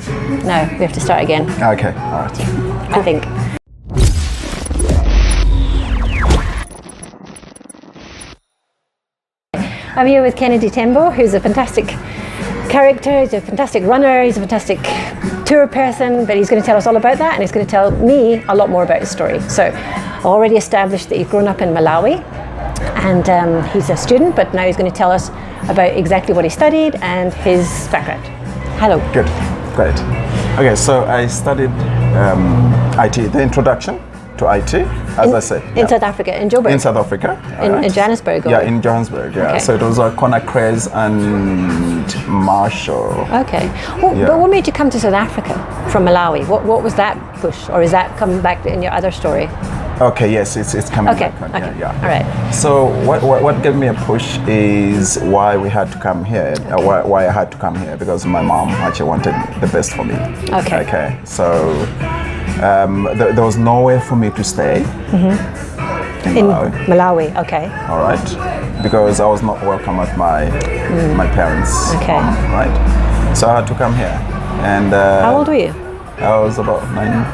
No, we have to start again. Okay, all right. I think. I'm here with Kennedy Tembo, who's a fantastic character. He's a fantastic runner. He's a fantastic tour person, but he's going to tell us all about that, and he's going to tell me a lot more about his story. So, already established that he's grown up in Malawi, and he's a student, but now he's going to tell us about exactly what he studied and his background. Hello. Good, great. Okay, so I studied IT, the introduction to IT, as I say. In South Africa, in Joburg? In South Africa. In Johannesburg? Yeah, in Johannesburg, yeah. Okay. So it was Conakry and Marshall. Okay. Well, Yeah. but what made you come to South Africa from Malawi? What was that push? Or is that coming back in your other story? Okay, yes, it's coming Okay, back. okay. Yeah. All right. So what gave me a push is why we had to come here, why I had to come here, because my mom actually wanted the best for me. Okay. Okay, so there was nowhere for me to stay in Malawi. Malawi, okay. All right, because I was not welcome at my parents' Okay. home, right? So I had to come here. And How old were you? I was about 19.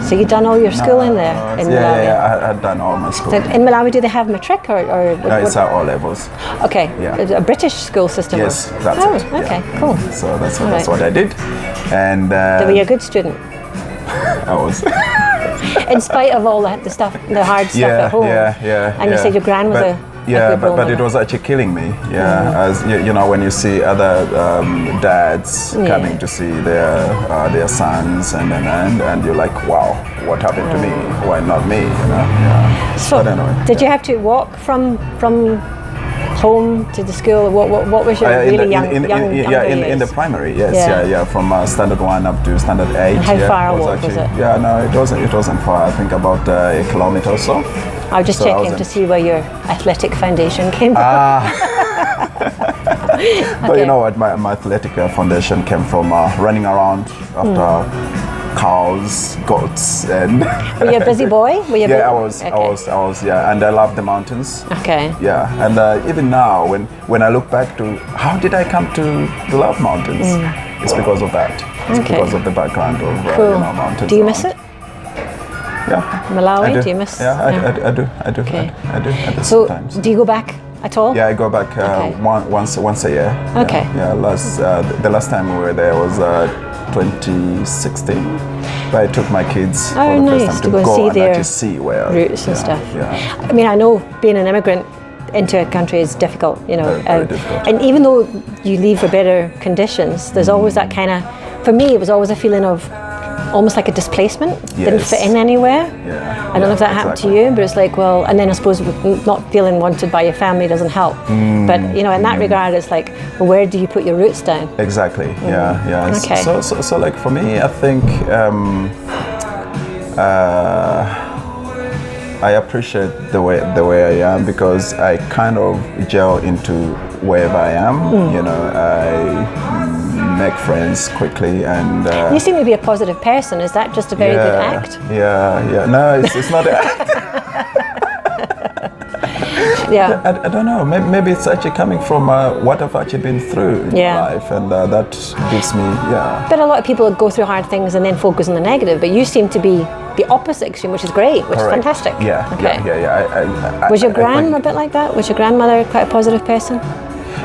So you'd done all your schooling there in Malawi? Yeah, I had done all my school. So in Malawi, do they have matric or No, it's at all levels. Okay, Yeah. a British school system? Yes, that's Oh, it. okay, Yeah. cool. So that's right. what I did, and Were you a good student? I was. In spite of all the stuff, the hard stuff at home? Yeah. And you said your gran was a good role but it model. was actually killing me. Yeah, as you know, when you see other dads coming to see their sons, and you're like, wow, what happened to me? Why not me? You know? Yeah. So, But anyway, did you have to walk from home to the school? What was your really young years? in the primary, yes, Yeah. yeah, from standard 1 up to standard 8. And how yeah, far a walk was it? Yeah, no, it wasn't far. I think about a kilometer or so. I was just So I checking was to see where your athletic foundation came from. But you know what? My athletic foundation came from running around after cows, goats, and. Were you a busy boy? Were you a Yeah, busy- I was, yeah, and I love the mountains. Okay. Yeah, and even now, when I look back to how did I come to love mountains, it's because of that. It's Okay. because of the background of Cool. mountains. Do you miss around. it? Yeah. Malawi? I Do you miss? Yeah, I do. Okay. I do So, sometimes. do you go back at all? Yeah, I go back Okay. once a year. Okay. Yeah. The last time we were there was 2016. But I took my kids for the nice, first time to go and go see and their actually see where roots and yeah, stuff. Yeah. I mean, I know being an immigrant into a country is difficult, you know. Very difficult. And even though you leave for better conditions, there's always that kind of, for me, it was always a feeling of almost like a displacement. Didn't Yes. fit in anywhere. Yeah. I don't know if that happened to you, but it's like, well, and then I suppose not feeling wanted by your family doesn't help. But, you know, in that regard, it's like, well, where do you put your roots down? Exactly. Yeah. Okay. So like for me, I think I appreciate the way I am, because I kind of gel into wherever I am. You know, I make friends quickly, and You seem to be a positive person. Is that just a very good act? Yeah. No, it's not. Yeah. I don't know. Maybe it's actually coming from what I've actually been through in life, and that gives me, But a lot of people go through hard things and then focus on the negative, but you seem to be the opposite extreme, which is great, which Correct. is fantastic. Yeah. Okay. Yeah. Was your gran a bit like that? Was your grandmother quite a positive person?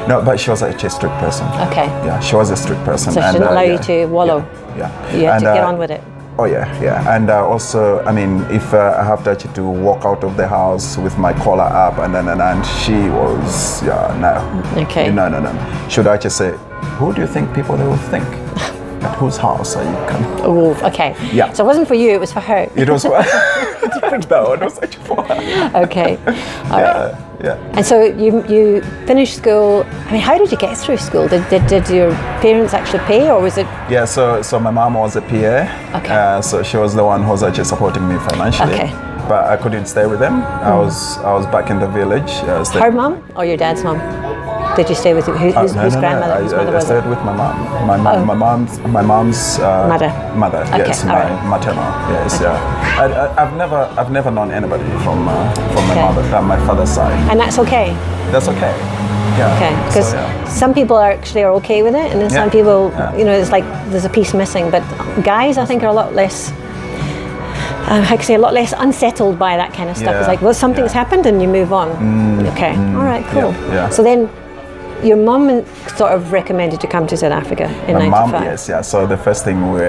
No, but she was actually a strict person. Okay. Yeah, she was a strict person. So she didn't allow you to wallow. Yeah. You had to get on with it. Oh yeah. And also, I mean, if I have to actually to walk out of the house with my collar up, and she was, no. Okay. No. Should I just say, who do you think people will think? At whose house are you coming? Oh, okay. Yeah. So it wasn't for you, it was for her. It was for no, it was actually for her. Okay. All right. Yeah. And so you finished school. I mean, how did you get through school? Did your parents actually pay, or was it? Yeah, so my mom was a PA. Okay. So she was the one who was actually supporting me financially. Okay. But I couldn't stay with them. I was back in the village. Her mom or your dad's mom? Did you stay with whose grandmother? Whose mother I was stayed it? with my mom. My mom's Mother. Yes, Okay, my all right. maternal. Yes, Okay. yeah. I've never known anybody from my Okay. my father's side. And that's okay. That's okay. Yeah. Okay. Because So, yeah. some people are okay with it, and then some Yeah. people, Yeah. you know, it's like there's a piece missing. But guys, I think, are a lot less. I could say a lot less unsettled by that kind of stuff. It's Yeah. like, well, something's Yeah. happened, and you move on. Okay. All right. Cool. Yeah. Yeah. So then, your mum sort of recommended to come to South Africa in My '95. mom, yes, yeah. So the first thing we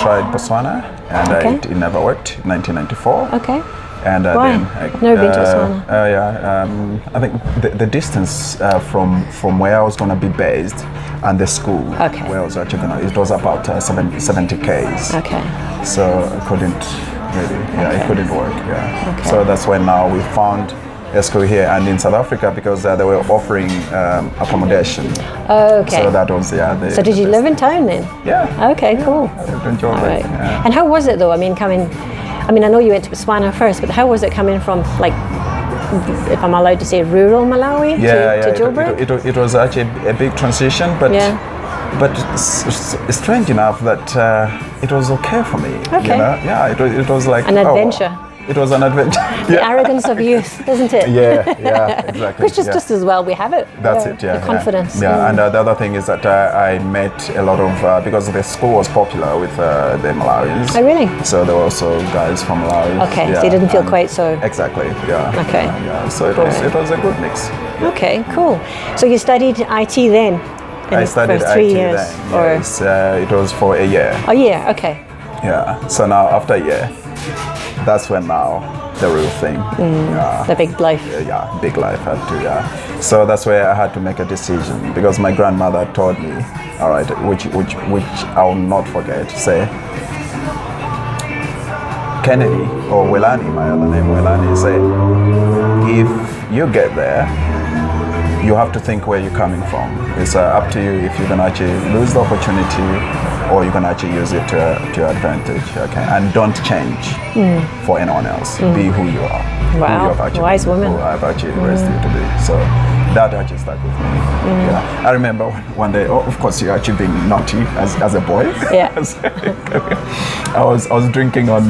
tried Botswana, and Okay. it never worked. 1994. Okay. And Why? then I've never been to Botswana. I think the distance from where I was going to be based and the school Okay. where I was actually going to, it was about 70 k's. Okay. So I couldn't really, Okay. it couldn't work. Yeah. Okay. So that's when now we found a school here and in South Africa because they were offering accommodation. Okay. So that was So did you live in town then? Yeah. Okay, cool. I enjoyed All it. right. Yeah. And how was it though? I mean, I know you went to Botswana first, but how was it coming from, like, if I'm allowed to say, rural Malawi to Joburg? It was actually a big transition, but Yeah. but it's strange enough that it was okay for me. Okay. You know? Yeah, it was like An adventure. It was an adventure. The arrogance of youth, isn't it? Yeah, exactly. Which is yeah. just as well we have it. That's it, yeah. The confidence. Yeah, and the other thing is that I met a lot of, because the school was popular with the Malawians. Oh, really? So there were also guys from Malawi. Okay, so yeah, you didn't feel and- quite so... Exactly, yeah. Okay. Yeah, so it was a good mix. Okay, cool. So you studied IT then? I studied for 3 IT years? then. Or Yes, it was for a year. a year, okay. Yeah. So now after a year, that's when now the real thing. Yeah. The big life. Yeah, big life had to. Yeah. So that's where I had to make a decision because my grandmother told me, all right, which I will not forget. Say, Kennedy or Welani, my other name Welani, say, if you get there, you have to think where you're coming from. It's up to you if you're gonna actually lose the opportunity or you're gonna actually use it to your advantage. Okay, and don't change for anyone else. Be who you are. Wow, Who you have actually, wise woman. Who I've actually raised you to be. So that actually stuck with me. Yeah, I remember one day. Oh, of course, you're actually being naughty as a boy. Yeah. I was drinking on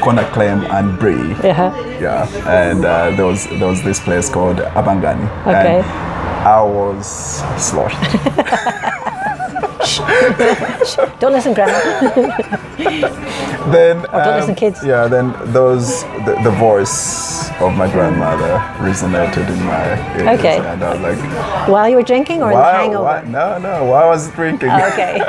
Kona Clem and Brie. Yeah. Yeah, and there was this place called Abangani. Okay. And I was sloshed. Don't listen, Grandma. Then don't listen, kids. Yeah, then the voice of my grandmother resonated in my ears. Okay. And I was like, While you were drinking or in the hangover? why? No, while I was drinking. Okay.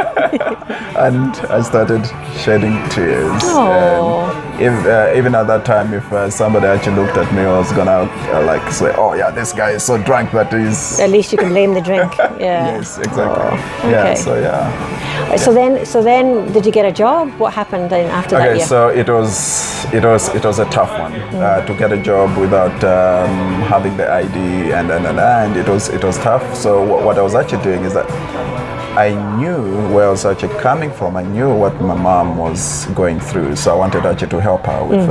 And I started shedding tears. Oh. And even at that time, if somebody actually looked at me, I was gonna like say, "Oh yeah, this guy is so drunk that he's." At least you can blame the drink. Yeah. Yes, exactly. Oh, Yeah. okay. So yeah. So then, did you get a job? What happened then after that Okay, year? so it was a tough one to get a job without having the ID and it was tough. So what I was actually doing is that I knew where I was actually coming from. I knew what my mom was going through, so I wanted actually to help her with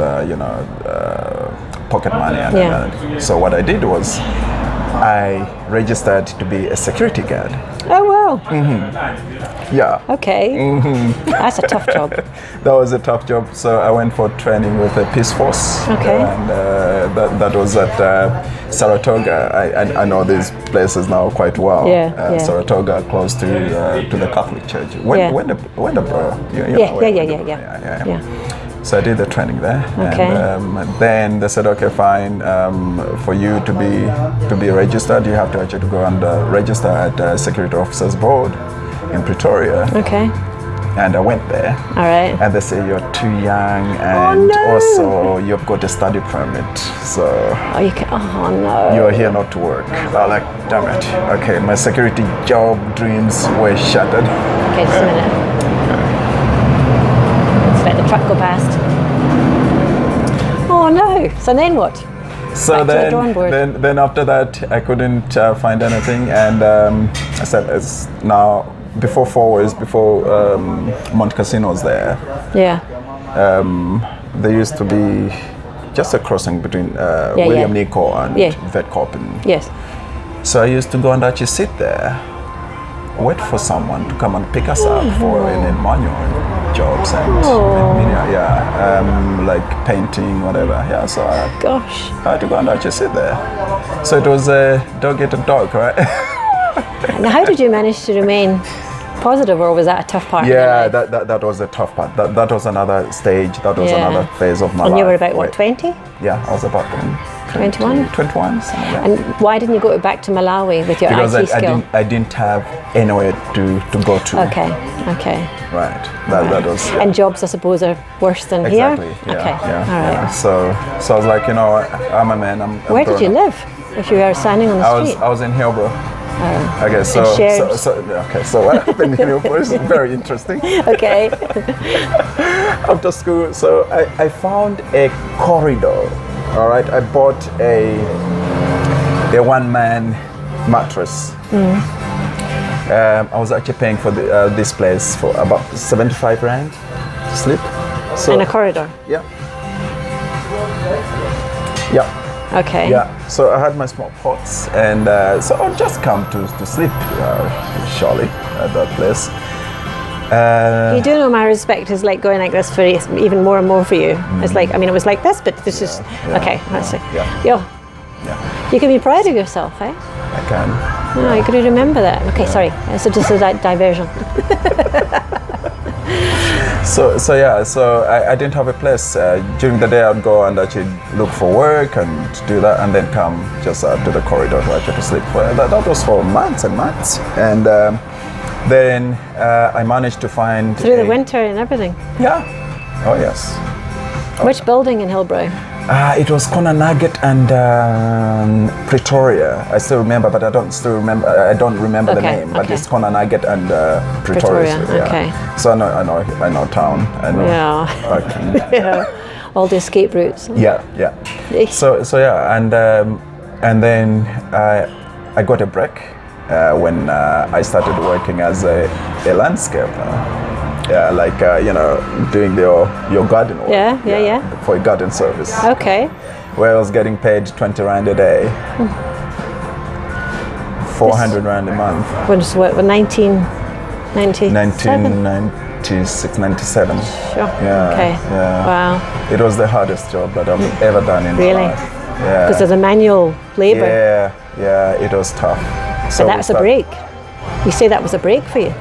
pocket money. And so what I did was I registered to be a security guard. Oh wow. Yeah. Okay. That's a tough job. That was a tough job. So I went for training with the Peace Force. Okay. And that was at Saratoga. I know these places now quite well. Yeah. Saratoga, close to the Catholic Church. When the bro. Yeah. So I did the training there. Okay. And then they said, okay, fine. For you to be registered, you have to actually go and register at Security Officers Board in Pretoria. Okay. And I went there. All right. And they say you're too young, and also you've got a study permit, so Oh no. you're here not to work. I was like, damn it. Okay, my security job dreams were shattered. Okay, just a minute. Let's let the truck go past. Oh no. So then what? So Back to the drawing board. then after that, I couldn't find anything, and I said, it's now before 4 years before Monte Cassino was there. Yeah. There used to be just a crossing between William Nico and Vetkoppen. Yes. So I used to go and actually sit there wait for someone to come and pick us up for any manual jobs and like painting, whatever. Yeah, so I had to go and actually sit there. So it was a dog eat a dog, right? Now, how did you manage to remain positive, or was that a tough part? Yeah, that was a tough part. That was another stage. That was another phase of my life. And you were about what, 20? Yeah, I was about 21? 21, something like that. And why didn't you go back to Malawi with your because IT skill? I didn't have anywhere to go to. Okay. Right. That was. Yeah. And jobs, I suppose, are worse than Exactly. here? Yeah, Okay. yeah, All right. yeah. So I was like, I'm a man. I'm Where did you grown up. live if you were standing on the street? I was in Hillbrow. Okay, so what happened in Hillbrow is very interesting. Okay. After school, so I found a corridor. All right, I bought a one-man mattress. I was actually paying for this place for about 75 rand to sleep. So In a corridor? Yeah. Okay. Yeah, so I had my small pots, and so I'd just come to sleep, surely, at that place. You do know my respect is like going like this for even more and more for you. It's like, I mean, it was like this, but this is, okay, let's see. Yeah. You can be proud of yourself, eh? I can. No, you got to remember that. Okay, sorry, so just a diversion. So I didn't have a place. During the day I'd go and actually look for work and do that, and then come just to the corridor to actually sleep. That was for months and months. And then I managed to find... Through the winter and everything? Yeah. Oh, yes. Which building in Hillbrow? It was Corner Nugget and Pretoria. I still remember, but I don't remember the name. But it's Corner Nugget and Pretoria. Okay. So I know town. I know. Yeah. All the escape routes. Yeah. So yeah, and then I got a break when I started working as a landscaper. Yeah, like doing your garden work. Yeah. For a garden service. Okay. Where I was getting paid 20 rand a day. 400 rand a month. When 1997? 1996, 97. Sure. Yeah. Okay. Yeah. Wow. It was the hardest job that I've ever done in my life. Yeah. Because there's a manual labour. Yeah, it was tough. So that's a break. You say that was a break for you?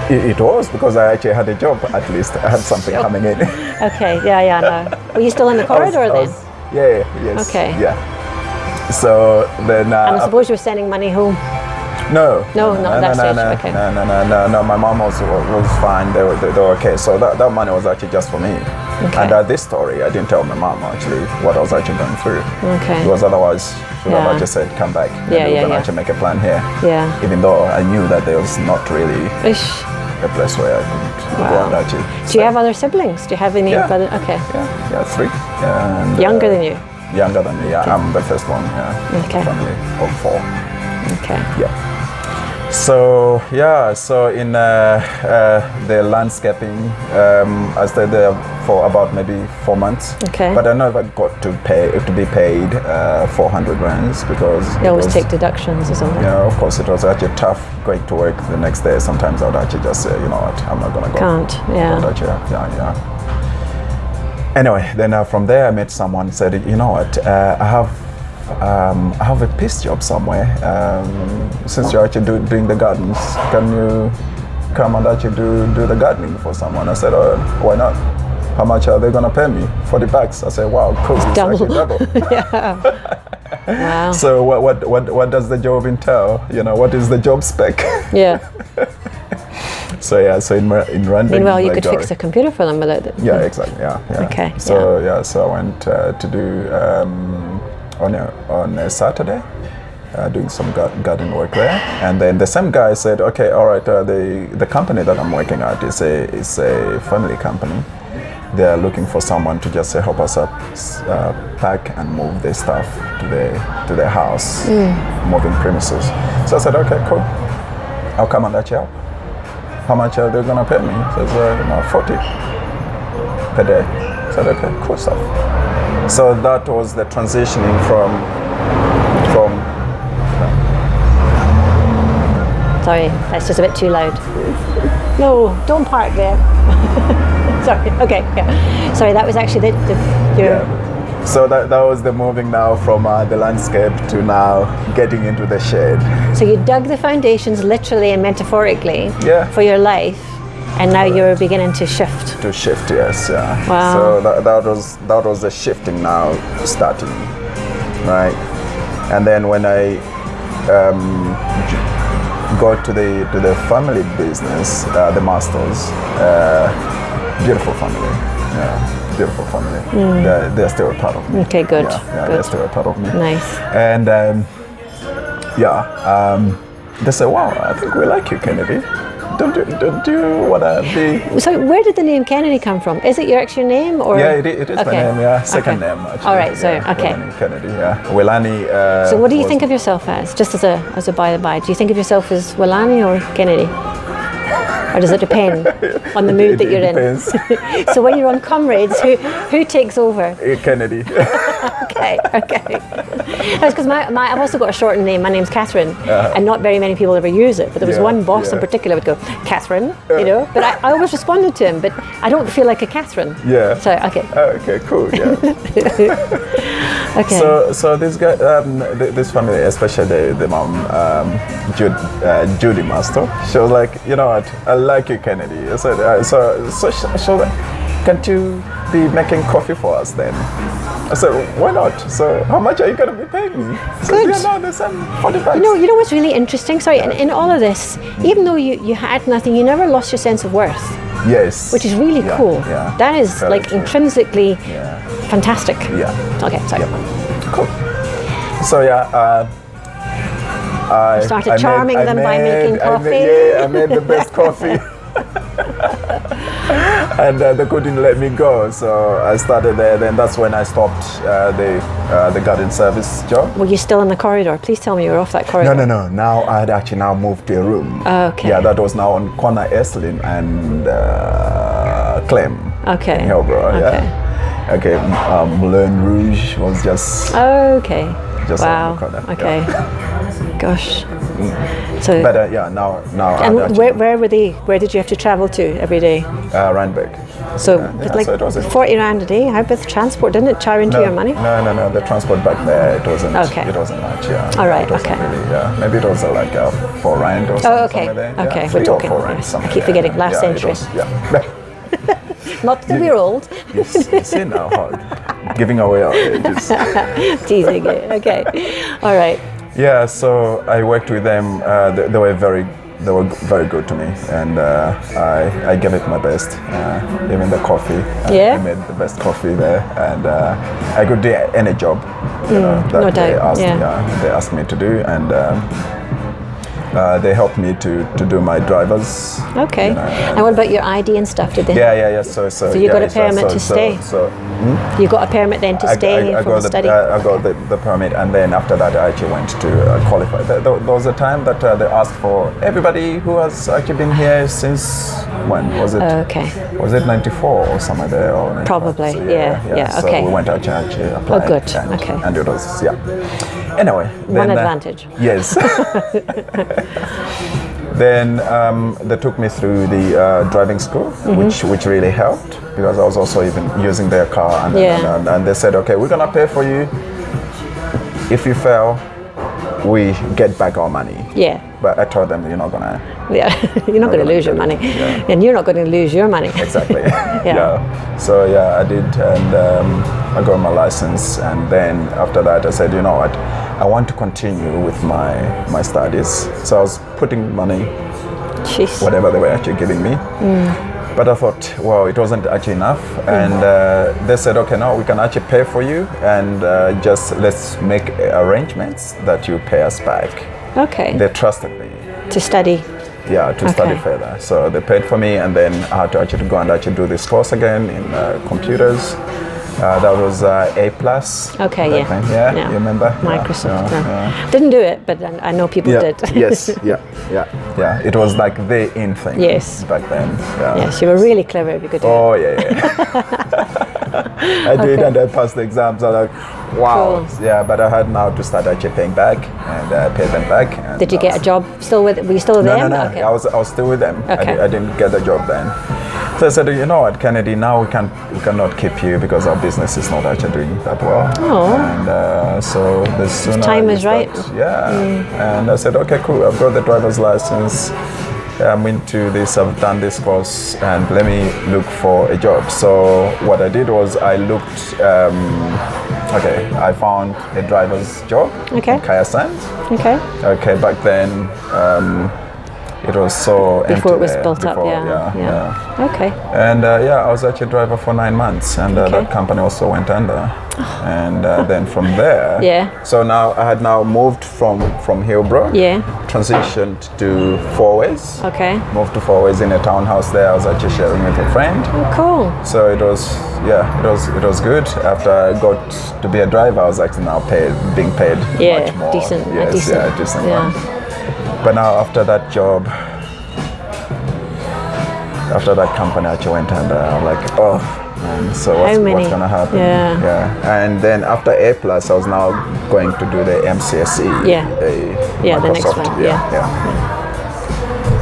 It was, because I actually had a job, at least. I had something coming in. Okay, yeah, no. Were you still in the corridor then? Yes. Okay. Yeah. So then... and I suppose you were sending money home? No. No, not that stage. Okay. No, my mom was fine. They were okay. So that money was actually just for me. Okay. And this story, I didn't tell my mom actually what I was actually going through. Okay. Because otherwise, she would have just said, come back. And we were going to actually make a plan here. Yeah. Even though I knew that there was not really Ish. a place where I could go and actually Do you have other siblings? Do you have any brother? Okay. Yeah, 3. And, Younger than you? Younger than me, yeah. Okay. I'm the first one, Okay. Family of 4. Okay. Yeah. So in the landscaping, I stayed there for about maybe 4 months. Okay. But I never got to be paid 400 rands because they always take deductions or something. Yeah, of course it was actually tough going to work the next day. Sometimes I would actually just say, you know what, I'm not gonna go. Can't. Yeah. Yeah. Anyway, then from there I met someone said, you know what, I have a piece job somewhere. Since you're actually doing the gardens, can you come and actually do the gardening for someone? I said, oh, why not? How much are they gonna pay me? 40 bucks. I said, wow, cool. It's double. Double. Yeah. Wow. So what does the job entail? What is the job spec? Yeah. So in rendering. Meanwhile, you could fix a computer for them without it. Yeah, exactly. Yeah. Okay. So so I went to do on a Saturday, doing some garden work there, and then the same guy said, okay, all right, the company that I'm working at is a family company. They are looking for someone to just help us pack and move the stuff to the house, moving premises. So I said, okay, cool. I'll come and let you help. How much are they gonna pay me? He says, 40 per day. I said, okay, cool stuff. So that was the transitioning from Sorry, that's just a bit too loud. No, don't park there. Sorry. Okay. Yeah. Sorry, that was actually your. So that was the moving now from the landscape to now getting into the shed. So you dug the foundations literally and metaphorically for your life, and now you're beginning to shift. To shift, yes. Yeah. Wow. So that was the shifting now starting, right? And then when I got to the family business, the Masters, beautiful family. Yeah. Beautiful family. They're still a part of me. Okay, good. Yeah, good. They're still a part of me. Nice. And they say, "Wow, I think we like you, Kennedy. Don't you want to be?" So, where did the name Kennedy come from? Is it your actual name, or? Yeah, it is my name. Yeah, second name actually. All right. So, okay. Wilani Kennedy. Yeah, Wilani. So, what do you think of yourself as? Just as a by the by, do you think of yourself as Wilani or Kennedy? Or does it depend on the mood that you're depends. in? So when you're on Comrades, who takes over? Kennedy. Okay. That's because I've also got a shortened name. My name's Catherine, and not very many people ever use it. But there was one boss in particular would go, Catherine, you know. But I always responded to him, but I don't feel like a Catherine. Yeah. So okay. Okay, cool. Yeah. Okay. So this guy, this family, especially the mom, Judy Master, she was like, you know what, I like you, Kennedy. I said, so she was like, can't you be making coffee for us then? I said, why not? So how much are you going to be paying me? So Good. yeah, no, the same 40 bucks. You know what's really interesting? Sorry, in all of this, even though you had nothing, you never lost your sense of worth. Yes. Which is really cool. Yeah. That is Very like true. intrinsically fantastic. Yeah. Okay, sorry. Yeah. Cool. So I started charming them by making coffee. I made the best coffee. And they couldn't let me go, so I started there. Then that's when I stopped the garden service job. Were you still in the corridor? Please tell me you were off that corridor. No. Now I had actually now moved to a room. Okay. Yeah, that was now on corner Estlin and Clem. Okay. In Hillborough. Okay. Yeah. Okay. Moulin Rouge was just. Okay. Just wow. on the corner. Okay. Yeah. Gosh. So. But now. And where were they? Where did you have to travel to every day? Randburg. So like so it was 40 rand a day. How about the transport? Didn't it char into your money? No. The transport back there, it wasn't. Okay. It wasn't much. Yeah. All right. It wasn't Okay. Really, yeah. Maybe it was like 4 rand or something. Oh, okay. There. Okay. Yeah, We're talking. 4 rand, Yes. I something keep forgetting. Last Yeah, century. Not that we're old. You see now, giving away our ages. Teasing it. Okay. All right. Yeah. So I worked with them. They were very good to me, and I gave it my best. Even the coffee. I made the best coffee there, and I could do any job. That no doubt. they asked me to do, and they helped me to do my drivers. Okay. And what about your ID and stuff? Did they? Yeah. So you got a permit to stay? You got a permit then to stay I from got study? I got the permit, and then after that I actually went to qualify. There was a time that they asked for everybody who has actually been here since when was it? Okay. Was it 94 or somewhere there? Or 95? Probably. So, yeah. So Okay. we went actually applied. Oh, good. And, Okay. And it was Anyway. One advantage. Yes. Then they took me through the driving school, which really helped because I was also even using their car, and they said, okay, we're gonna pay for you. If you fail, we get back our money. Yeah. But I told them, you're not gonna. Yeah, you're not going to lose your money, and you're not going to lose your money. Exactly. So I did, and I got my license, and then after that I said, you know what, I want to continue with my studies. So I was putting money, Jeez. whatever they were actually giving me. But I thought, well, it wasn't actually enough, and they said, okay, no, we can actually pay for you, and just let's make arrangements that you pay us back. Okay. They trusted me. To study. Yeah, to study further. So they paid for me, and then I had to actually go and actually do this course again in computers. That was A+. Okay, Yeah, you remember? Microsoft. Didn't do it, but I know people did. Yes, yeah. It was like the in thing. Yes. Back then. Yeah. Yes, you were really clever if you could do it. Oh, yeah. I did, Okay. and I passed the exams. I'm like, wow. Cool. Yeah, but I had now to start actually paying back and pay them back. And Did you get a job still with? Were you still with No, them? no, no. Okay. I was still with them. Okay. I didn't get the job then. So I said, you know what, Kennedy, now we cannot keep you because our business is not actually doing that well. Oh. And so the sooner time you is right. start- Yeah. And I said, okay, cool. I've got the driver's license. I'm into this. I've done this course, and let me look for a job. So what I did was I looked. I found a driver's job Okay. in Kaya Sand. Okay. Okay, back then it was so empty Before it was there, built up, before, yeah. Okay. And I was actually a driver for 9 months, and Okay. that company also went under. And then from there, Yeah. So now I had now moved from Hillbrook, Yeah. transitioned to Four Ways. Okay. Moved to Four Ways in a townhouse there. I was actually sharing with a friend. Oh, cool. So it was good. After I got to be a driver, I was actually now being paid Yeah, much more. decent, a Yes, decent, yeah, decent yeah. one. But now after that job, after that company actually went under, I'm like, oh man, so what's gonna happen? Yeah. And then after A+, I was now going to do the MCSE. Yeah. Yeah, the next Microsoft, one, yeah.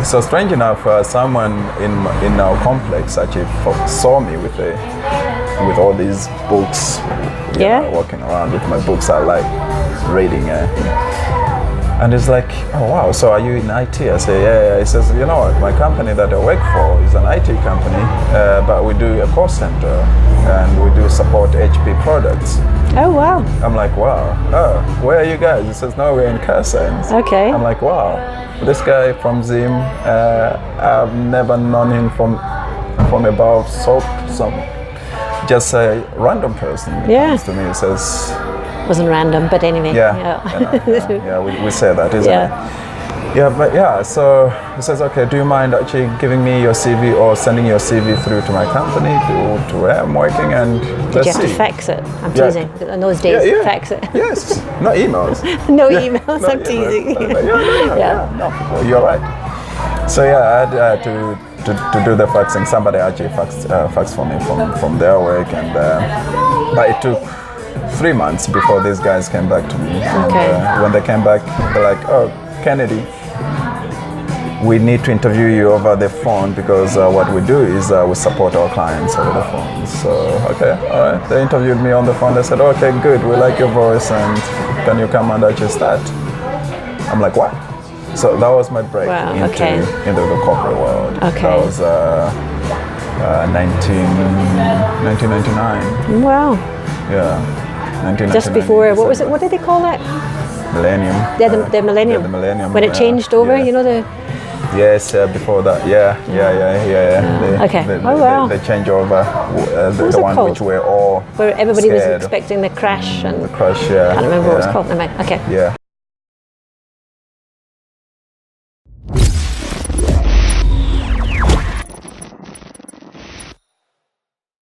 So strange enough, someone in our complex actually saw me with all these books. Yeah. Walking around with my books. I like reading. And it's like, oh wow, so are you in IT? I say, yeah. He says, you know what, my company that I work for is an IT company, but we do a call center and we do support HP products. Oh, wow. I'm like, wow, oh, where are you guys? He says, no, we're in Cairns. Okay. I'm like, wow, this guy from Zim, I've never known him from about soap, just a random person Yeah. comes to me and says, Wasn't random, but anyway. we say that, isn't Yeah. it? Yeah, but yeah, so he says, okay, do you mind actually giving me your CV or sending your CV through to my company to where I'm working, and Did let's you have see. to fax it? I'm Yeah. teasing. In those days, Yeah. fax it. Yes, no emails. No Yeah, emails, no I'm teasing. Yeah, no, you're right. So yeah, I had to do the faxing. Somebody actually faxed for me from their work, and but it took 3 months before these guys came back to me. Okay. And when they came back, they're like, oh, Kennedy, we need to interview you over the phone because what we do is we support our clients over the phone. So, okay, all right. They interviewed me on the phone. They said, okay, good, we like your voice, and can you come and actually start? I'm like, what? So that was my break Wow, into okay. the corporate world. Okay. That was 1999. Wow. Yeah. 1999. Just before, what was it? What did they call that? Millennium. Yeah, the millennium. Yeah, the millennium. When it changed over, yeah. you know, the. Yes, before that, yeah. Okay. Oh, wow. The changeover, was the it one called? which we're all Where everybody was scared. expecting the crash and. The crash, yeah. I can't remember what it was yeah. called. Never mind. Okay. Yeah.